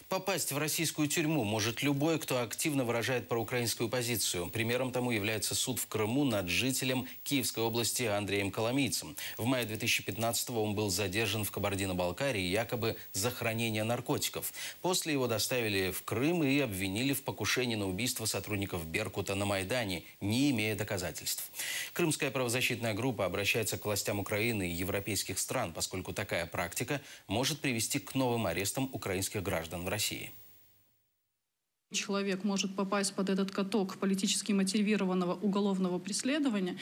Попасть в российскую тюрьму может любой, кто активно выражает проукраинскую позицию. Примером тому является суд в Крыму над жителем Киевской области Андреем Коломийцем. В мае 2015-го он был задержан в Кабардино-Балкарии якобы за хранение наркотиков. После его доставили в Крым и обвинили в покушении на убийство сотрудников Беркута на Майдане, не имея доказательств. Крымская правозащитная группа обращается к властям Украины и европейских стран, поскольку такая практика может привести к новым арестам украинских граждан в России. Человек может попасть под этот каток политически мотивированного уголовного преследования,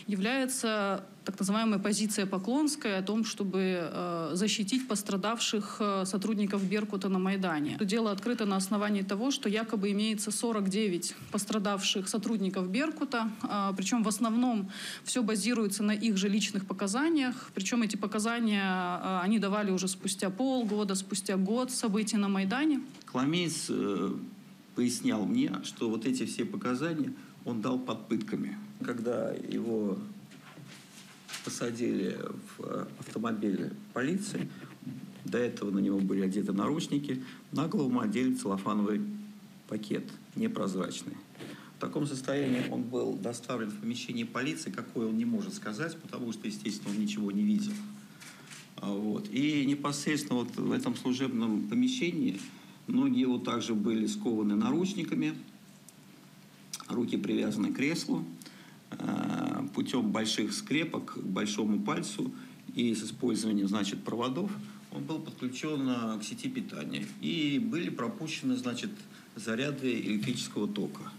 является так называемая позиция Поклонской о том, чтобы защитить пострадавших сотрудников Беркута на Майдане. Дело открыто на основании того, что якобы имеется 49 пострадавших сотрудников Беркута, причем в основном все базируется на их же личных показаниях, причем эти показания они давали уже спустя полгода, спустя год событий на Майдане. Коломеец пояснял мне, что вот эти все показания он дал под пытками. Когда его посадили в автомобиль полиции, до этого на него были одеты наручники, на голову одели целлофановый пакет, непрозрачный. В таком состоянии он был доставлен в помещение полиции, какое он не может сказать, потому что, естественно, он ничего не видел. И непосредственно вот в этом служебном помещении ноги его также были скованы наручниками, руки привязаны к креслу, путем больших скрепок к большому пальцу и с использованием, проводов он был подключен к сети питания. И были пропущены, заряды электрического тока.